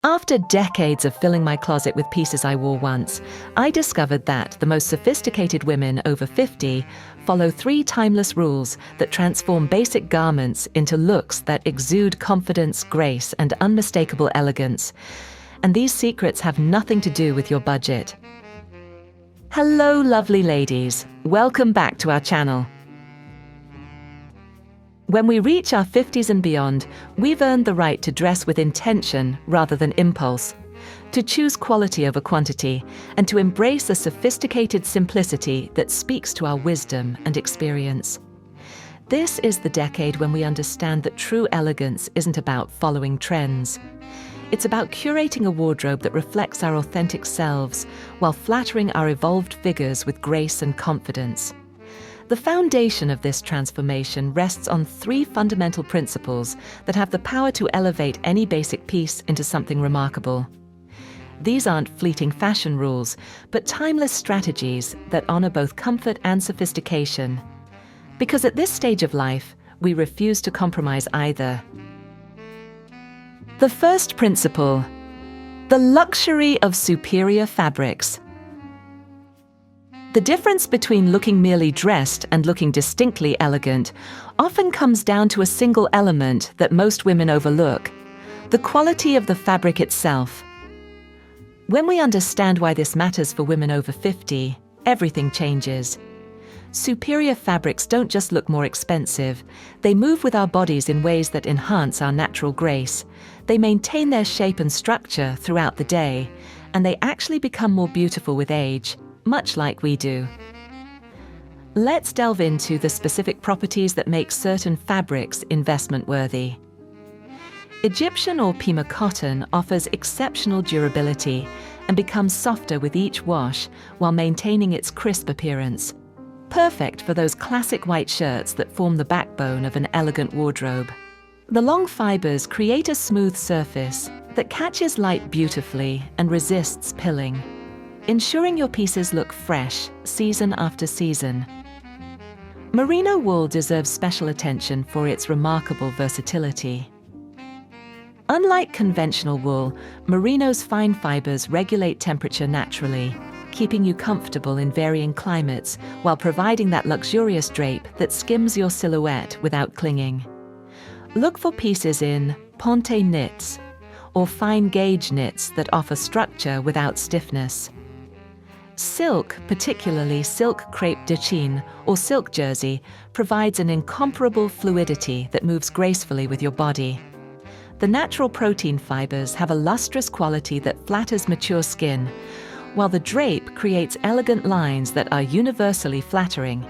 After decades of filling my closet with pieces I wore once, I discovered that the most sophisticated women over 50 follow 3 timeless rules that transform basic garments into looks that exude confidence, grace, and unmistakable elegance. And these secrets have nothing to do with your budget. Hello, lovely ladies. Welcome back to our channel. When we reach our 50s and beyond, we've earned the right to dress with intention rather than impulse, to choose quality over quantity, and to embrace a sophisticated simplicity that speaks to our wisdom and experience. This is the decade when we understand that true elegance isn't about following trends. It's about curating a wardrobe that reflects our authentic selves while flattering our evolved figures with grace and confidence. The foundation of this transformation rests on 3 fundamental principles that have the power to elevate any basic piece into something remarkable. These aren't fleeting fashion rules, but timeless strategies that honor both comfort and sophistication. Because at this stage of life, we refuse to compromise either. The first principle: the luxury of superior fabrics. The difference between looking merely dressed and looking distinctly elegant often comes down to a single element that most women overlook: the quality of the fabric itself. When we understand why this matters for women over 50, everything changes. Superior fabrics don't just look more expensive, they move with our bodies in ways that enhance our natural grace. They maintain their shape and structure throughout the day, and they actually become more beautiful with age, much like we do. Let's delve into the specific properties that make certain fabrics investment-worthy. Egyptian or Pima cotton offers exceptional durability and becomes softer with each wash while maintaining its crisp appearance. Perfect for those classic white shirts that form the backbone of an elegant wardrobe. The long fibers create a smooth surface that catches light beautifully and resists pilling, ensuring your pieces look fresh season after season. Merino wool deserves special attention for its remarkable versatility. Unlike conventional wool, merino's fine fibers regulate temperature naturally, keeping you comfortable in varying climates while providing that luxurious drape that skims your silhouette without clinging. Look for pieces in ponte knits or fine gauge knits that offer structure without stiffness. Silk, particularly silk crepe de chine or silk jersey, provides an incomparable fluidity that moves gracefully with your body. The natural protein fibers have a lustrous quality that flatters mature skin, while the drape creates elegant lines that are universally flattering.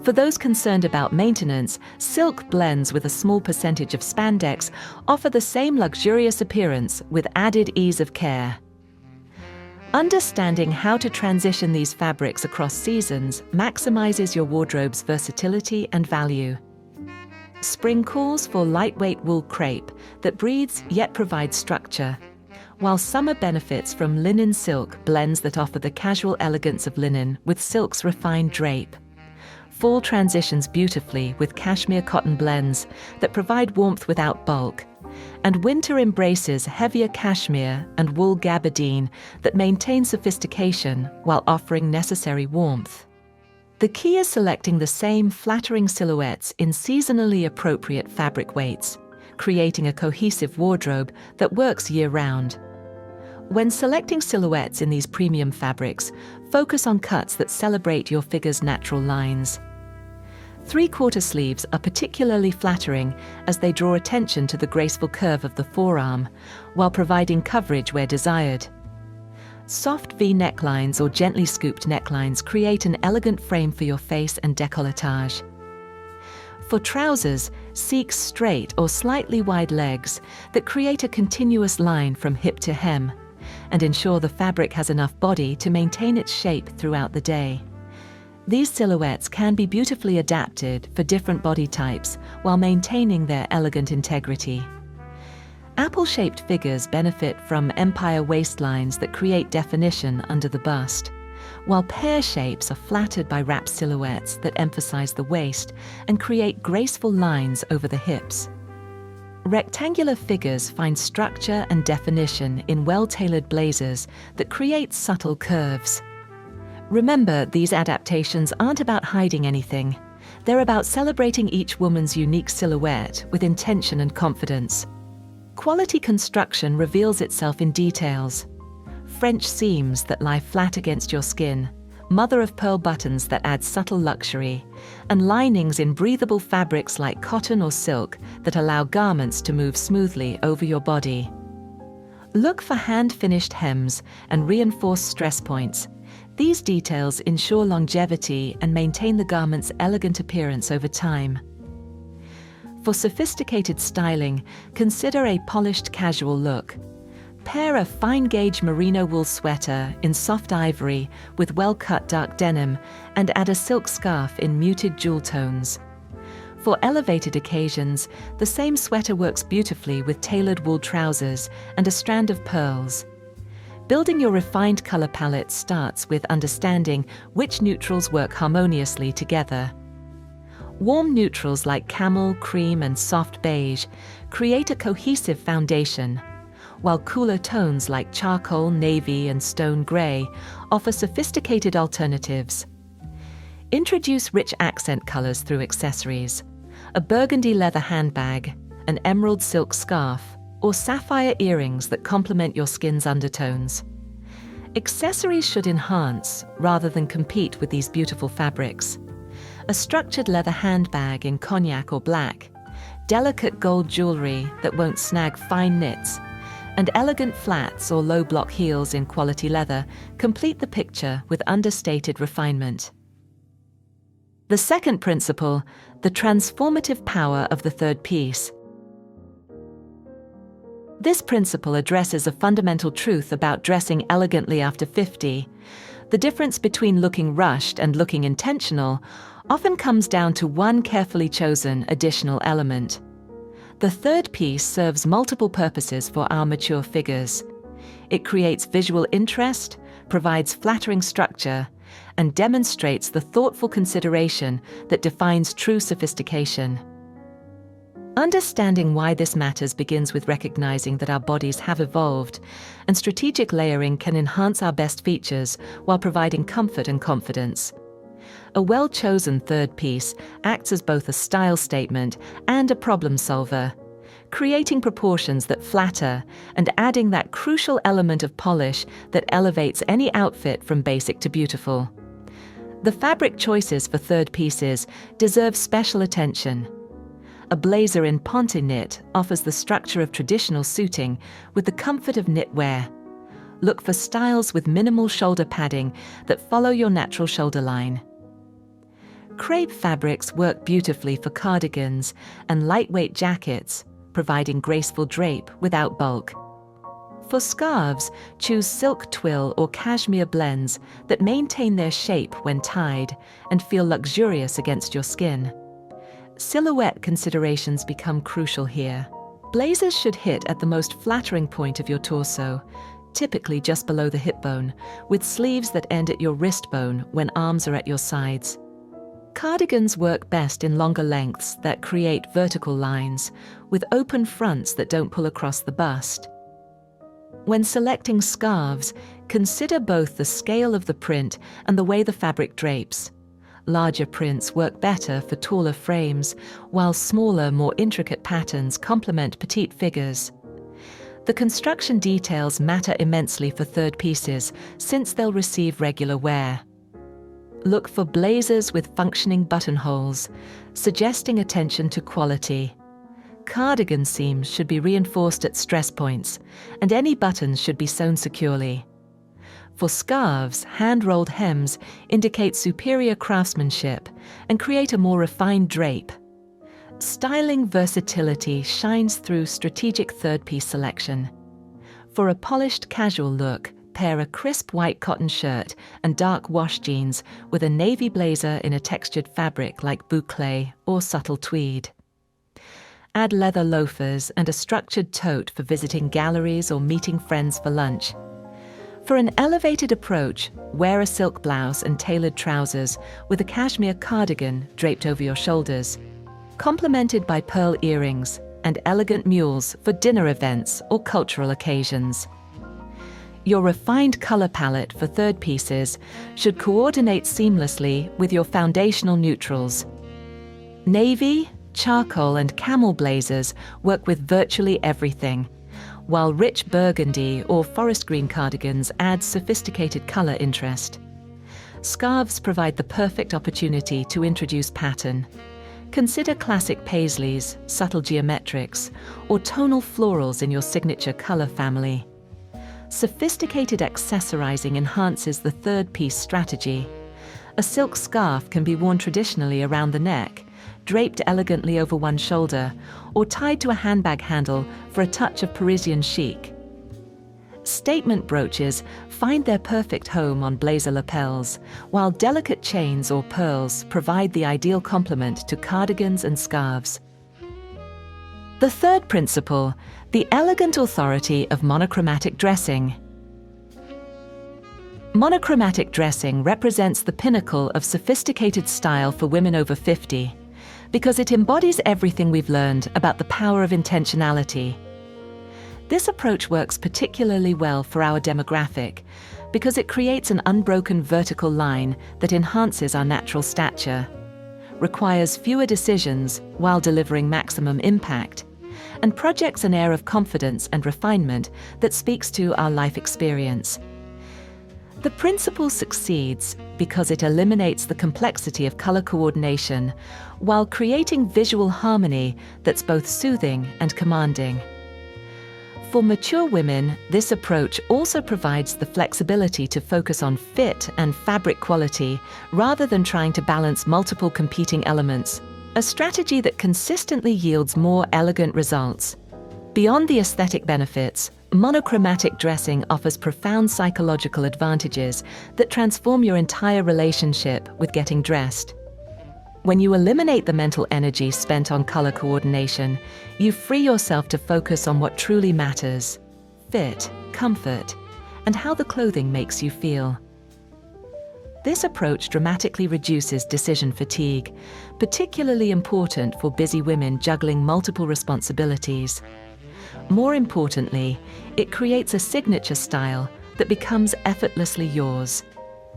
For those concerned about maintenance, silk blends with a small percentage of spandex offer the same luxurious appearance with added ease of care. Understanding how to transition these fabrics across seasons maximizes your wardrobe's versatility and value. Spring calls for lightweight wool crepe that breathes yet provides structure, while summer benefits from linen silk blends that offer the casual elegance of linen with silk's refined drape. Fall transitions beautifully with cashmere cotton blends that provide warmth without bulk, and winter embraces heavier cashmere and wool gabardine that maintain sophistication while offering necessary warmth. The key is selecting the same flattering silhouettes in seasonally appropriate fabric weights, creating a cohesive wardrobe that works year-round. When selecting silhouettes in these premium fabrics, focus on cuts that celebrate your figure's natural lines. 3/4 sleeves are particularly flattering as they draw attention to the graceful curve of the forearm, while providing coverage where desired. Soft V necklines or gently scooped necklines create an elegant frame for your face and décolletage. For trousers, seek straight or slightly wide legs that create a continuous line from hip to hem, and ensure the fabric has enough body to maintain its shape throughout the day. These silhouettes can be beautifully adapted for different body types while maintaining their elegant integrity. Apple-shaped figures benefit from empire waistlines that create definition under the bust, while pear shapes are flattered by wrap silhouettes that emphasize the waist and create graceful lines over the hips. Rectangular figures find structure and definition in well-tailored blazers that create subtle curves. Remember, these adaptations aren't about hiding anything. They're about celebrating each woman's unique silhouette with intention and confidence. Quality construction reveals itself in details. French seams that lie flat against your skin, mother-of-pearl buttons that add subtle luxury, and linings in breathable fabrics like cotton or silk that allow garments to move smoothly over your body. Look for hand-finished hems and reinforced stress points. These details ensure longevity and maintain the garment's elegant appearance over time. For sophisticated styling, consider a polished casual look. Pair a fine-gauge merino wool sweater in soft ivory with well-cut dark denim and add a silk scarf in muted jewel tones. For elevated occasions, the same sweater works beautifully with tailored wool trousers and a strand of pearls. Building your refined color palette starts with understanding which neutrals work harmoniously together. Warm neutrals like camel, cream, and soft beige create a cohesive foundation, while cooler tones like charcoal, navy, and stone gray offer sophisticated alternatives. Introduce rich accent colors through accessories: a burgundy leather handbag, an emerald silk scarf, or sapphire earrings that complement your skin's undertones. Accessories should enhance rather than compete with these beautiful fabrics. A structured leather handbag in cognac or black, delicate gold jewelry that won't snag fine knits, and elegant flats or low block heels in quality leather complete the picture with understated refinement. The second principle, the transformative power of the third piece. This principle addresses a fundamental truth about dressing elegantly after 50. The difference between looking rushed and looking intentional often comes down to one carefully chosen additional element. The third piece serves multiple purposes for our mature figures. It creates visual interest, provides flattering structure, and demonstrates the thoughtful consideration that defines true sophistication. Understanding why this matters begins with recognizing that our bodies have evolved, and strategic layering can enhance our best features while providing comfort and confidence. A well-chosen third piece acts as both a style statement and a problem solver, creating proportions that flatter and adding that crucial element of polish that elevates any outfit from basic to beautiful. The fabric choices for third pieces deserve special attention. A blazer in ponte knit offers the structure of traditional suiting with the comfort of knitwear. Look for styles with minimal shoulder padding that follow your natural shoulder line. Crepe fabrics work beautifully for cardigans and lightweight jackets, providing graceful drape without bulk. For scarves, choose silk twill or cashmere blends that maintain their shape when tied and feel luxurious against your skin. Silhouette considerations become crucial here. Blazers should hit at the most flattering point of your torso, typically just below the hip bone, with sleeves that end at your wrist bone when arms are at your sides. Cardigans work best in longer lengths that create vertical lines, with open fronts that don't pull across the bust. When selecting scarves, consider both the scale of the print and the way the fabric drapes. Larger prints work better for taller frames, while smaller, more intricate patterns complement petite figures. The construction details matter immensely for third pieces, since they'll receive regular wear. Look for blazers with functioning buttonholes, suggesting attention to quality. Cardigan seams should be reinforced at stress points, and any buttons should be sewn securely. For scarves, hand-rolled hems indicate superior craftsmanship and create a more refined drape. Styling versatility shines through strategic third-piece selection. For a polished casual look, pair a crisp white cotton shirt and dark wash jeans with a navy blazer in a textured fabric like boucle or subtle tweed. Add leather loafers and a structured tote for visiting galleries or meeting friends for lunch. For an elevated approach, wear a silk blouse and tailored trousers with a cashmere cardigan draped over your shoulders, complemented by pearl earrings and elegant mules for dinner events or cultural occasions. Your refined color palette for third pieces should coordinate seamlessly with your foundational neutrals. Navy, charcoal, and camel blazers work with virtually everything, while rich burgundy or forest green cardigans add sophisticated color interest. Scarves provide the perfect opportunity to introduce pattern. Consider classic paisleys, subtle geometrics, or tonal florals in your signature color family. Sophisticated accessorizing enhances the third piece strategy. A silk scarf can be worn traditionally around the neck, draped elegantly over one shoulder, or tied to a handbag handle for a touch of Parisian chic. Statement brooches find their perfect home on blazer lapels, while delicate chains or pearls provide the ideal complement to cardigans and scarves. The third principle, the elegant authority of monochromatic dressing. Monochromatic dressing represents the pinnacle of sophisticated style for women over 50, because it embodies everything we've learned about the power of intentionality. This approach works particularly well for our demographic because it creates an unbroken vertical line that enhances our natural stature, requires fewer decisions while delivering maximum impact, and projects an air of confidence and refinement that speaks to our life experience. The principle succeeds because it eliminates the complexity of color coordination while creating visual harmony that's both soothing and commanding. For mature women, this approach also provides the flexibility to focus on fit and fabric quality rather than trying to balance multiple competing elements, a strategy that consistently yields more elegant results. Beyond the aesthetic benefits, monochromatic dressing offers profound psychological advantages that transform your entire relationship with getting dressed. When you eliminate the mental energy spent on color coordination, you free yourself to focus on what truly matters: fit, comfort, and how the clothing makes you feel. This approach dramatically reduces decision fatigue, particularly important for busy women juggling multiple responsibilities. More importantly, it creates a signature style that becomes effortlessly yours,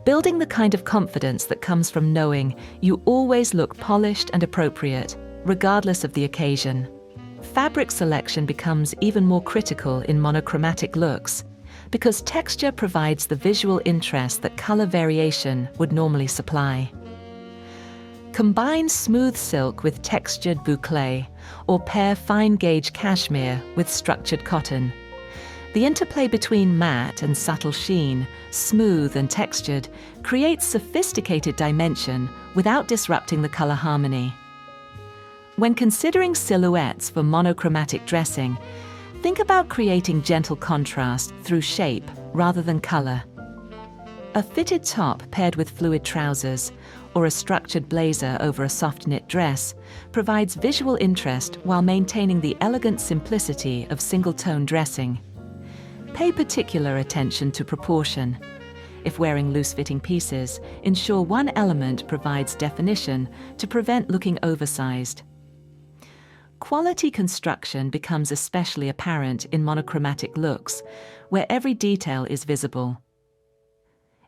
building the kind of confidence that comes from knowing you always look polished and appropriate, regardless of the occasion. Fabric selection becomes even more critical in monochromatic looks, because texture provides the visual interest that color variation would normally supply. Combine smooth silk with textured boucle, or pair fine-gauge cashmere with structured cotton. The interplay between matte and subtle sheen, smooth and textured, creates sophisticated dimension without disrupting the color harmony. When considering silhouettes for monochromatic dressing, think about creating gentle contrast through shape rather than color. A fitted top paired with fluid trousers, or a structured blazer over a soft knit dress, provides visual interest while maintaining the elegant simplicity of single-tone dressing. Pay particular attention to proportion. If wearing loose-fitting pieces, ensure one element provides definition to prevent looking oversized. Quality construction becomes especially apparent in monochromatic looks, where every detail is visible.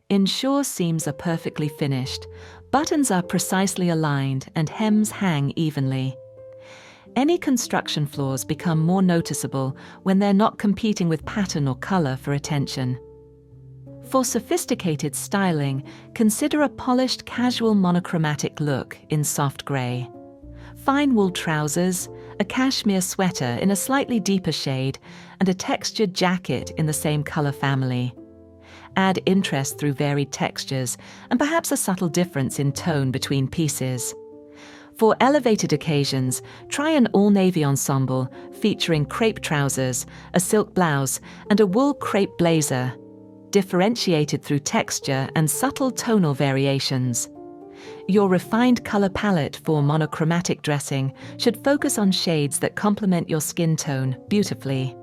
Ensure seams are perfectly finished, buttons are precisely aligned, and hems hang evenly. Any construction flaws become more noticeable when they're not competing with pattern or color for attention. For sophisticated styling, consider a polished casual monochromatic look in soft gray. Fine wool trousers, a cashmere sweater in a slightly deeper shade, and a textured jacket in the same color family. Add interest through varied textures and perhaps a subtle difference in tone between pieces. For elevated occasions, try an all-navy ensemble featuring crepe trousers, a silk blouse, and a wool crepe blazer, differentiated through texture and subtle tonal variations. Your refined color palette for monochromatic dressing should focus on shades that complement your skin tone beautifully.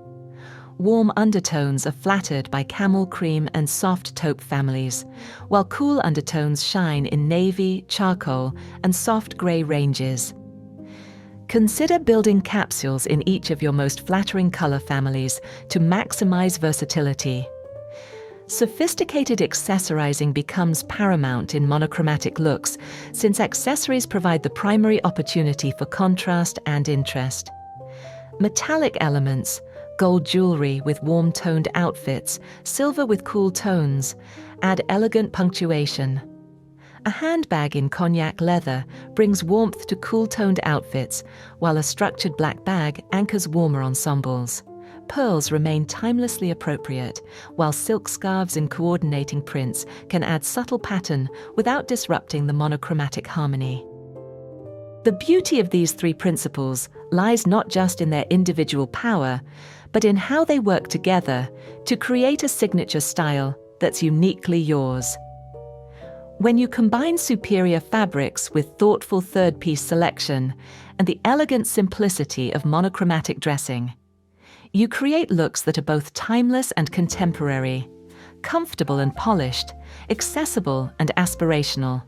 Warm undertones are flattered by camel cream and soft taupe families, while cool undertones shine in navy, charcoal, and soft gray ranges. Consider building capsules in each of your most flattering color families to maximize versatility. Sophisticated accessorizing becomes paramount in monochromatic looks, since accessories provide the primary opportunity for contrast and interest. Metallic elements, gold jewelry with warm-toned outfits, silver with cool tones, add elegant punctuation. A handbag in cognac leather brings warmth to cool-toned outfits, while a structured black bag anchors warmer ensembles. Pearls remain timelessly appropriate, while silk scarves in coordinating prints can add subtle pattern without disrupting the monochromatic harmony. The beauty of these three principles lies not just in their individual power, but in how they work together to create a signature style that's uniquely yours. When you combine superior fabrics with thoughtful third-piece selection and the elegant simplicity of monochromatic dressing, you create looks that are both timeless and contemporary, comfortable and polished, accessible and aspirational.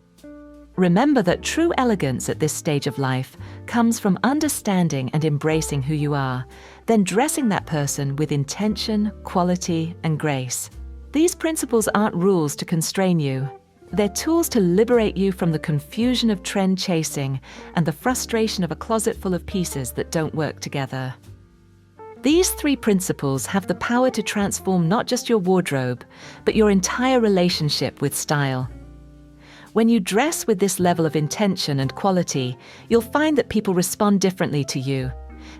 Remember that true elegance at this stage of life comes from understanding and embracing who you are, then dressing that person with intention, quality, and grace. These principles aren't rules to constrain you. They're tools to liberate you from the confusion of trend chasing and the frustration of a closet full of pieces that don't work together. These three principles have the power to transform not just your wardrobe, but your entire relationship with style. When you dress with this level of intention and quality, you'll find that people respond differently to you.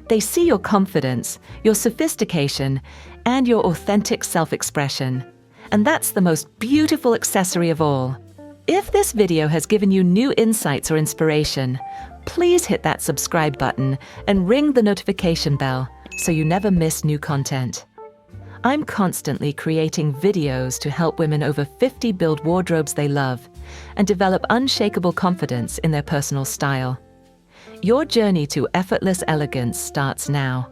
They see your confidence, your sophistication, and your authentic self-expression. And that's the most beautiful accessory of all. If this video has given you new insights or inspiration, please hit that subscribe button and ring the notification bell so you never miss new content. I'm constantly creating videos to help women over 50 build wardrobes they love and develop unshakable confidence in their personal style. Your journey to effortless elegance starts now.